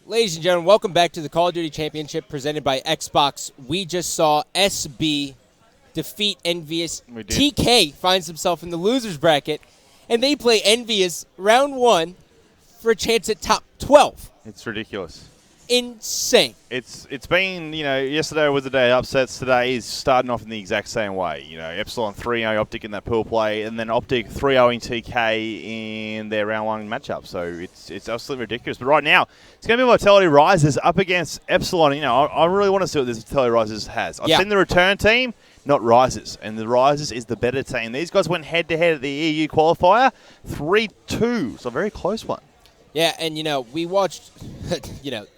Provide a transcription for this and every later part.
Ladies and gentlemen, welcome back to the Call of Duty Championship presented by Xbox. We just saw SB defeat Envious. TK finds himself in the loser's bracket, and they play Envious round 1 for a chance at top 12. It's ridiculous. Insane. It's been, yesterday was the day of upsets. Today is starting off in the exact same way. Epsilon 3-0 Optic in that pool play, and then Optic 3-0ing TK in their round 1 matchup. So it's absolutely ridiculous. But right now, it's going to be Vitality Risers up against Epsilon. I really want to see what this Vitality Risers has. I've seen the return team, not Risers. And the Risers is the better team. These guys went head-to-head at the EU qualifier, 3-2. So a very close one. Yeah, and, we watched,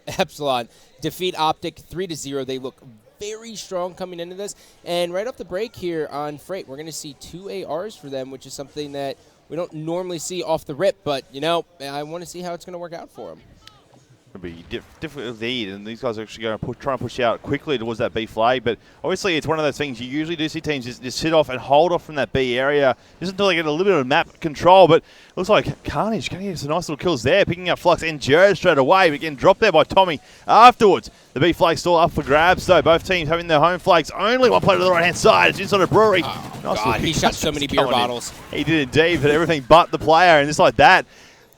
Epsilon defeat Optic 3-0. They look very strong coming into this. And right off the break here on Freight, we're going to see 2 ARs for them, which is something that we don't normally see off the rip. But, I want to see how it's going to work out for them. It'll be difficult indeed, and these guys are actually going to try and push out quickly towards that B flag. But obviously, it's one of those things you usually do see teams just sit off and hold off from that B area just until they get a little bit of map control. But it looks like Carnage going to get some nice little kills there, picking up Flux and Jared straight away, but getting dropped there by Tommy afterwards. The B flag still up for grabs, though. Both teams having their home flags. Only one player to the right-hand side. It's inside a brewery. Oh, God, he shot so many beer bottles. He did indeed, but everything but the player, and just like that.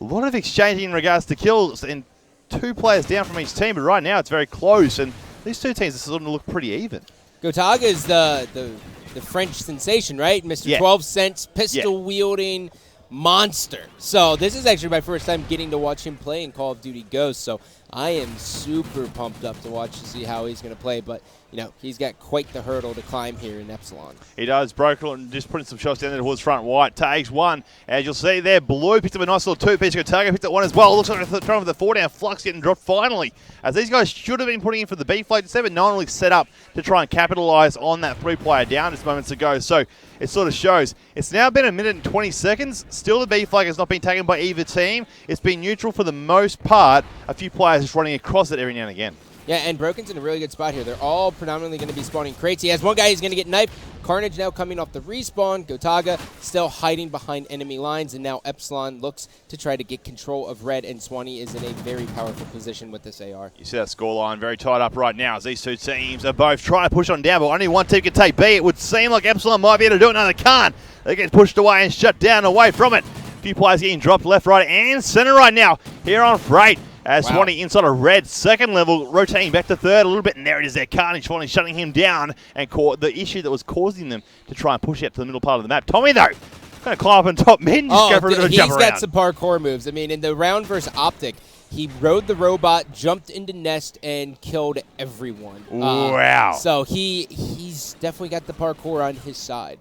A lot of exchanging in regards to kills, and 2 players down from each team, but right now it's very close, and these 2 teams are starting to look pretty even. Gotaga is the French sensation, right? Mr. 12 cents, pistol-wielding monster. So this is actually my first time getting to watch him play in Call of Duty Ghosts, so I am super pumped up to see how he's going to play, but he's got quite the hurdle to climb here in Epsilon. He does. Broken, just putting some shots down there towards front. White tags 1. As you'll see there, Blue picked up a nice little 2-piece. Gotaga picked up 1 as well. Looks like they're throwing with the 4-down. Flux getting dropped finally. As these guys should have been putting in for the B flag instead, but no one really set up to try and capitalise on that 3-player down just moments ago. So it sort of shows. It's now been 1 minute and 20 seconds. Still the B flag has not been taken by either team. It's been neutral for the most part. A few players just running across it every now and again. Yeah, and Broken's in a really good spot here. They're all predominantly going to be spawning crates. He has one guy who's going to get knifed. Carnage now coming off the respawn. Gotaga still hiding behind enemy lines, and now Epsilon looks to try to get control of Red, and Swanee is in a very powerful position with this AR. You see that scoreline very tied up right now as these 2 teams are both trying to push on down, but only one team can take B. It would seem like Epsilon might be able to do it. No, they can't. They get pushed away and shut down away from it. A few players getting dropped left, right, and center right now here on Freight. As Swanee inside a Red, second level, rotating back to third a little bit, and there it is there. Carnage Swanee shutting him down and caught the issue that was causing them to try and push out to the middle part of the map. Tommy, though, going to climb up on top mid and just go for a bit of a jump around. He's got some parkour moves. I mean, in the round versus Optic, he rode the robot, jumped into Nest, and killed everyone. Wow. So he's definitely got the parkour on his side.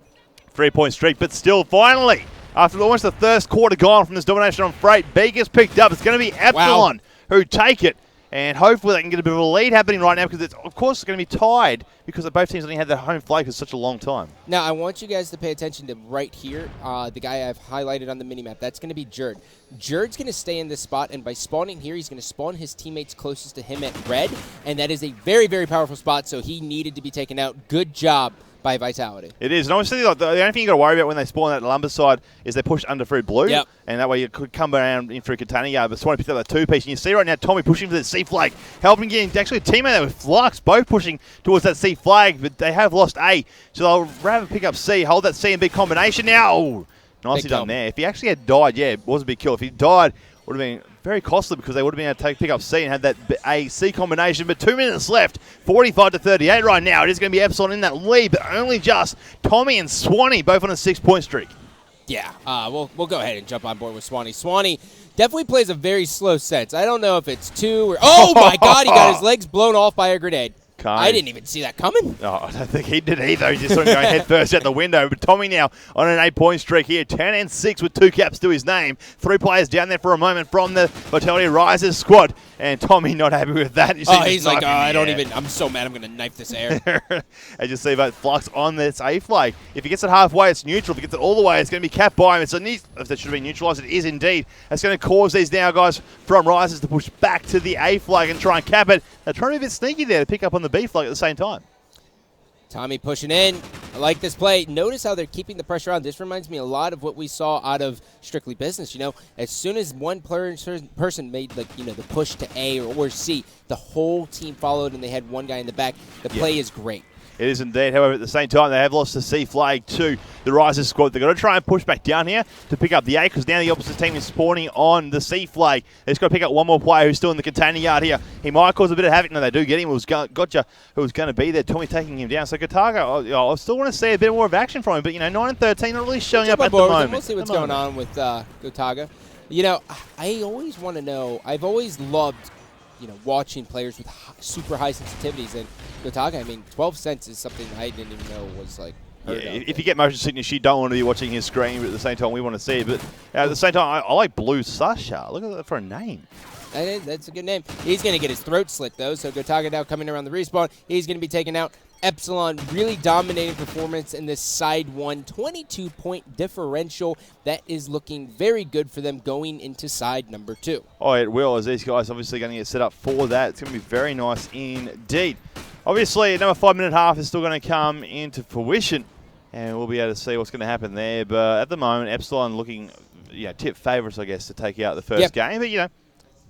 3-point streak, but still, finally, after almost the first quarter gone from this domination on Freight, B gets picked up. It's going to be Epsilon who take it, and hopefully they can get a bit of a lead happening right now, because it's, of course, it's going to be tied because both teams only had their home flag for such a long time. Now, I want you guys to pay attention to right here, the guy I've highlighted on the minimap. That's going to be Jerd. Jerd's going to stay in this spot, and by spawning here, he's going to spawn his teammates closest to him at Red, and that is a very, very powerful spot, so he needed to be taken out. Good job by Vitality. It is. And obviously, the only thing you got to worry about when they spawn at the lumber side is they push under through blue. Yep. And that way you could come around in through container yard. But Swanee picked up that 2-piece. And you see right now Tommy pushing for the C flag, helping getting actually a teammate there with Flux, both pushing towards that C flag. But they have lost A. So they'll rather pick up C, hold that C and B combination now. Oh, nicely done there. If he actually had died, it was a big kill. If he died, it would have been very costly, because they would have been able to pick up C and had that A-C combination. But 2 minutes left, 45-38 right now. It is going to be Epsilon in that lead, but only just Tommy and Swanee both on a 6-point streak. Yeah, we'll go ahead and jump on board with Swanee. Swanee definitely plays a very slow set. I don't know if it's 2 or... Oh, my God, he got his legs blown off by a grenade. I didn't even see that coming. Oh, I don't think he did either. He just saw him going head first out the window. But Tommy now on an 8-point streak here. 10-6 with 2 caps to his name. 3 players down there for a moment from the Vitality Risers squad. And Tommy not happy with that. He's like, I'm so mad I'm going to knife this air. As you see about Flux on this A flag. If he gets it halfway, it's neutral. If he gets it all the way, it's going to be capped by him. If that should have been neutralized, it is indeed. That's going to cause these now guys from Risers to push back to the A flag and try and cap it. They're trying to be a bit sneaky there to pick up on the B flag at the same time. Tommy pushing in. I like this play. Notice how they're keeping the pressure on. This reminds me a lot of what we saw out of Strictly Business. You know, as soon as one person made, like, you know, the push to A or C, the whole team followed and they had one guy in the back. The play is great. It is indeed. However, at the same time, they have lost the C flag to the Risers squad. They've got to try and push back down here to pick up the A, because now the opposite team is spawning on the C flag. They've just got to pick up one more player who's still in the container yard here. He might cause a bit of havoc. No, they do get him. It was Gotcha who was going to be there. Tommy taking him down. So Gotaga, I still want to see a bit more of action from him. But, you know, 9 and 13, not really showing up at the moment. We'll see what's going on with Gotaga. You know, I always want to know. I've always loved, you know, watching players with super high sensitivities. And Gotaga, I mean, 12 cents is something I didn't even know was, like, if you get motion sickness, you don't want to be watching his screen, but at the same time, we want to see it. But at the same time, I like Blue Sasha. Look at that for a name. That's a good name. He's going to get his throat slit, though. So Gotaga now coming around the respawn. He's going to be taken out. Epsilon really dominating performance in this side one. 22-point differential. That is looking very good for them going into side number 2. Oh, it will, as these guys obviously going to get set up for that. It's going to be very nice indeed. Obviously, another 5-minute half is still going to come into fruition, and we'll be able to see what's going to happen there. But at the moment, Epsilon looking, you know, tip favourites, I guess, to take out the first game. But, you know,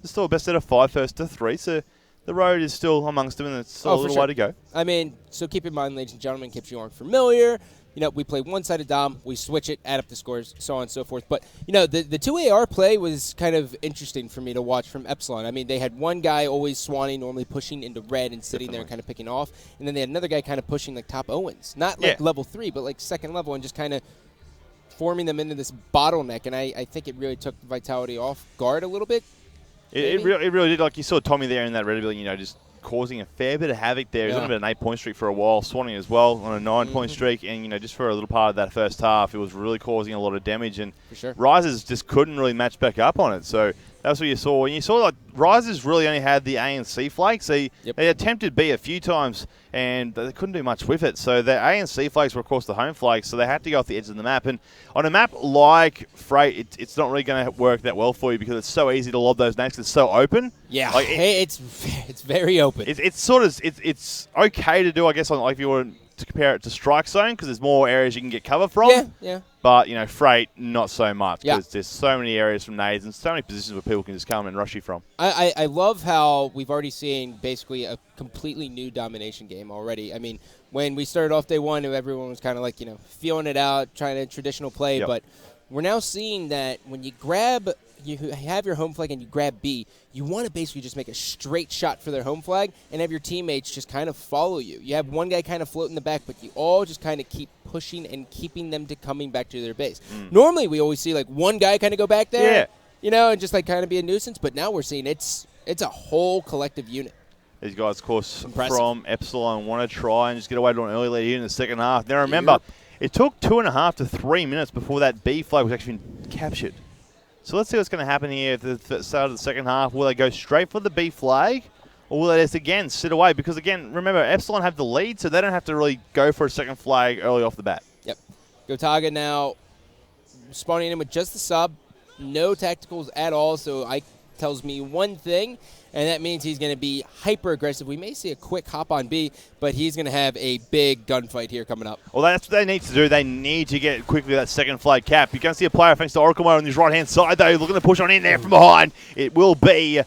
it's still a best out of 5, first to 3. So the road is still amongst them, and it's still a little way to go. I mean, so keep in mind, ladies and gentlemen, in case you aren't familiar, you know, we play one-sided dom, we switch it, add up the scores, so on and so forth. But, you know, the 2AR play was kind of interesting for me to watch from Epsilon. I mean, they had one guy always swanning, normally pushing into red and sitting there and kind of picking off. And then they had another guy kind of pushing, like, top Owens. Not like level 3, but like second level, and just kind of forming them into this bottleneck. And I think it really took Vitality off guard a little bit. It really did. Like, you saw Tommy there in that red ability, you know, just causing a fair bit of havoc there. He's on about an 8-point streak for a while, Swanning as well on a 9-point streak, and, you know, just for a little part of that first half, it was really causing a lot of damage, and Risers just couldn't really match back up on it. So that's what you saw. And you saw, like, Risers really only had the A and C flags. They attempted B a few times, and they couldn't do much with it. So the A and C flags were, of course, the home flags, so they had to go off the edge of the map. And on a map like Freight, it's not really going to work that well for you, because it's so easy to lob those nades because it's so open. Yeah, like it's very open. It's sort of it's okay to do, I guess, on, like, if you were to compare it to Strike Zone, because there's more areas you can get cover from. Yeah. But, you know, Freight, not so much, because there's so many areas from nades and so many positions where people can just come and rush you from. I love how we've already seen basically a completely new domination game already. I mean, when we started off day 1, everyone was kind of like, you know, feeling it out, trying to traditional play, but we're now seeing that when you have your home flag and you grab B, you want to basically just make a straight shot for their home flag and have your teammates just kind of follow you. You have one guy kind of float in the back, but you all just kind of keep pushing and keeping them to coming back to their base. Normally, we always see, like, one guy kind of go back there, you know, and just, like, kind of be a nuisance, but now we're seeing it's a whole collective unit. These guys, of course, from Epsilon want to try and just get away to an early lead here in the second half. Now, remember, it took 2.5 to 3 minutes before that B flag was actually captured. So let's see what's going to happen here at the start of the second half. Will they go straight for the B flag, or will they just, again, sit away? Because, again, remember, Epsilon have the lead, so they don't have to really go for a second flag early off the bat. Yep. Gotaga now spawning in with just the sub. No tacticals at all, so Ike tells me one thing, and that means he's going to be hyper-aggressive. We may see a quick hop on B, but he's going to have a big gunfight here coming up. Well, that's what they need to do. They need to get quickly that second flag cap. You're going to see a player thanks to Oracle Mode on his right-hand side, though, looking to push on in there from behind. It will be,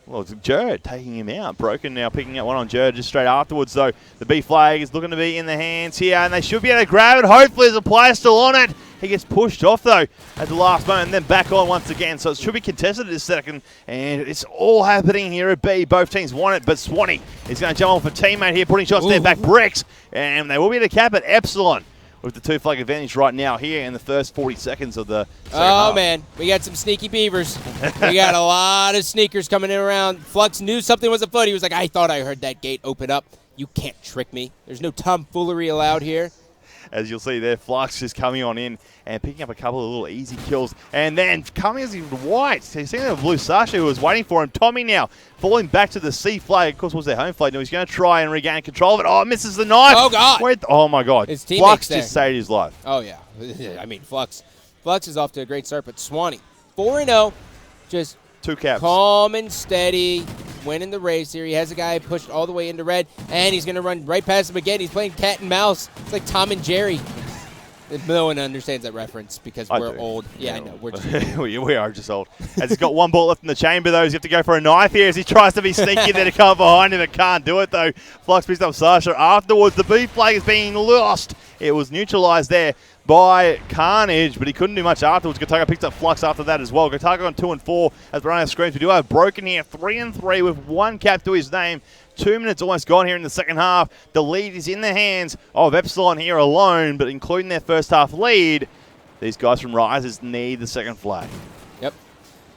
well, it's Jared taking him out. Broken now picking up one on Jared just straight afterwards, though. The B flag is looking to be in the hands here, and they should be able to grab it. Hopefully there's a player still on it. He gets pushed off, though, at the last moment, and then back on once again. So it should be contested this second, and it's all happening here at B. Both teams want it, but Swanee is going to jump on for teammate here, putting shots there back bricks, and they will be able to cap it. Epsilon with the 2-flag advantage right now here in the first 40 seconds of the second half. Man, we got some sneaky beavers. We got a lot of sneakers coming in around. Flux knew something was afoot. He was like, I thought I heard that gate open up. You can't trick me. There's no tomfoolery allowed here. As you'll see there, Flux is coming on in and picking up a couple of little easy kills. And then coming as white. He's seeing the blue Sasha who was waiting for him. Tommy now falling back to the C flag. Of course, was their home flag. Now he's going to try and regain control of it. Oh, misses the knife. Oh, God. Oh, my God. His Flux just saved his life. Oh, yeah. I mean, Flux is off to a great start. But Swanee, 4-0, just 2 caps. Calm and steady. winning the race here. He has a guy pushed all the way into red, and he's going to run right past him again. He's playing cat and mouse. It's like Tom and Jerry. No one understands that reference because we're old. Yeah, I know. We're just we are just old. As he's got one ball left in the chamber, though, he's got to go for a knife here as he tries to be sneaky there to come behind him, but can't do it, though. Flux picks up Sasha. Afterwards, the B flag is being lost. It was neutralized there by Carnage, but he couldn't do much afterwards. Gotaga picks up Flux after that as well. Gotaga on 2 and 4 as we're running screens. We do have Broken here, 3 and 3 with 1 cap to his name. 2 minutes almost gone here in the second half. The lead is in the hands of Epsilon here alone, but including their first half lead, these guys from Risers need the second flag. Yep.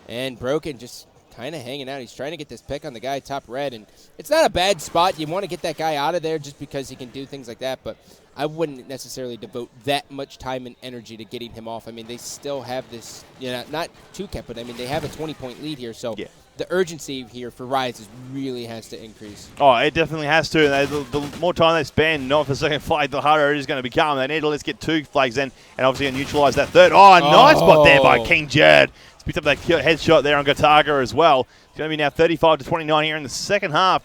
And Broken just kind of hanging out. He's trying to get this pick on the guy top red, and it's not a bad spot. You want to get that guy out of there just because he can do things like that, but I wouldn't necessarily devote that much time and energy to getting him off. I mean, they still have this, not 2 cap, but I mean, they have a 20-point lead here, so the urgency here for Rises really has to increase. Oh, it definitely has to. The more time they spend not for the second flag, the harder it is going to become. They need to let's get 2 flags in and obviously neutralize that third. Nice spot there by King Jared. He's picked up that headshot there on Gotaga as well. It's going to be now 35-29 here in the second half.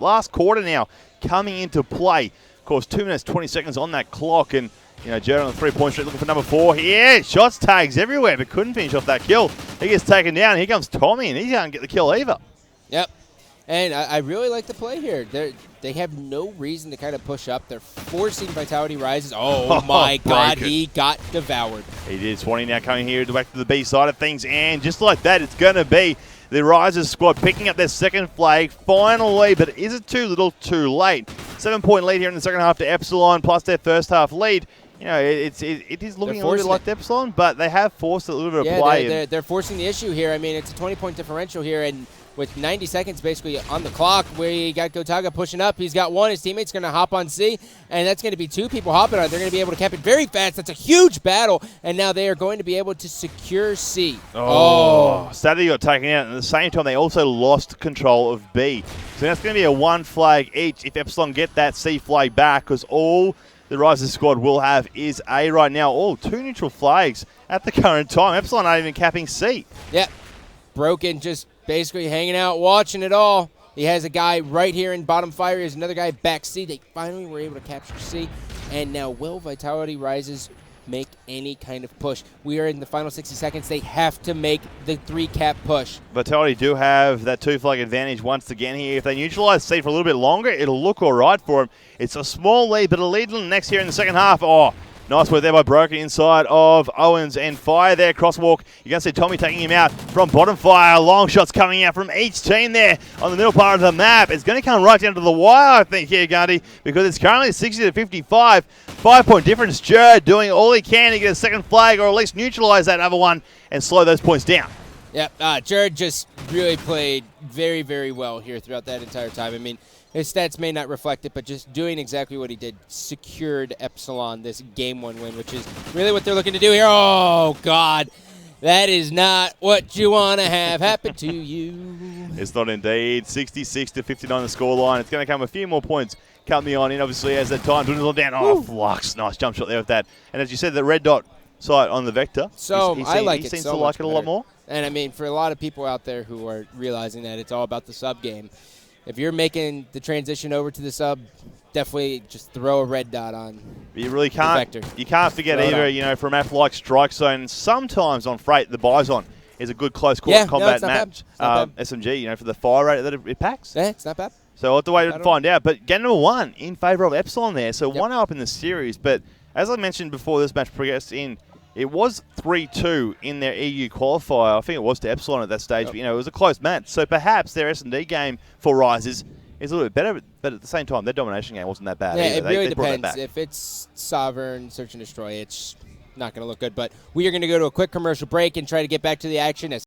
Last quarter now coming into play. Of course, 2 minutes, 20 seconds on that clock. And, Jared on the 3-point street looking for number 4. Yeah, shots tags everywhere, but couldn't finish off that kill. He gets taken down. Here comes Tommy, and he can't get the kill either. Yep. And I really like the play here. They have no reason to kind of push up. They're forcing Vitality Rises. Oh, my God, he got devoured. He did. Swanee now coming here back to the B side of things, and just like that, it's going to be the Risers squad picking up their second flag finally, but is it too little too late? 7-point lead here in the second half to Epsilon, plus their first half lead. It is looking a little bit like Epsilon, but they have forced a little bit of play. They're forcing the issue here. I mean, it's a 20-point differential here, and with 90 seconds basically on the clock, where you got Gotaga pushing up. He's got 1. His teammate's going to hop on C, and that's going to be 2 people hopping on it. They're going to be able to cap it very fast. That's a huge battle, and now they are going to be able to secure C. Saturday got taken out, and at the same time, they also lost control of B. So that's going to be a 1 flag each if Epsilon get that C flag back, because all the Risers squad will have is A right now. All 2 neutral flags at the current time. Epsilon not even capping C. Yep. Broken just basically hanging out, watching it all. He has a guy right here in bottom fire. He has another guy back C. They finally were able to capture C. And now will Vitality Rises make any kind of push? We are in the final 60 seconds. They have to make the 3-cap push. Vitality do have that 2-flag advantage once again here. If they neutralize C for a little bit longer, it'll look all right for them. It's a small lead, but a lead next here in the second half. Nice work there by Broken inside of Owens, and fire there, crosswalk. You're going to see Tommy taking him out from bottom fire. Long shots coming out from each team there on the middle part of the map. It's going to come right down to the wire, I think, here, Gundy, because it's currently 60-55. 5-point difference. Jared doing all he can to get a second flag, or at least neutralize that other one and slow those points down. Yep, Jared just really played very, very well here throughout that entire time. I mean, his stats may not reflect it, but just doing exactly what he did secured Epsilon this Game 1 win, which is really what they're looking to do here. Oh, God. That is not what you want to have happen to you. It's not indeed. 66-59 the scoreline. It's going to come a few more points coming on in, obviously, as that time dwindles down. Flux. Nice jump shot there with that. And as you said, the red dot sight on the Vector. So I like it. He seems so to like it a lot more. And, I mean, for a lot of people out there who are realizing that it's all about the sub game, if you're making the transition over to the sub, definitely just throw a red dot on. You really can't. You can't forget either. For a map like Strike Zone, sometimes on Freight, the Bison is a good close combat match. SMG, for the fire rate that it packs. Yeah, it's not bad. So we'll have to wait and find out. But game number 1 in favour of Epsilon there. So 1 up in the series. But as I mentioned before this match progressed in, it was 3-2 in their EU qualifier. I think it was to Epsilon at that stage. But, it was a close match. So perhaps their S&D game for Rises is a little bit better. But at the same time, their domination game wasn't that bad either. It really depends. If it's Sovereign, Search and Destroy, it's not going to look good. But we are going to go to a quick commercial break and try to get back to the action as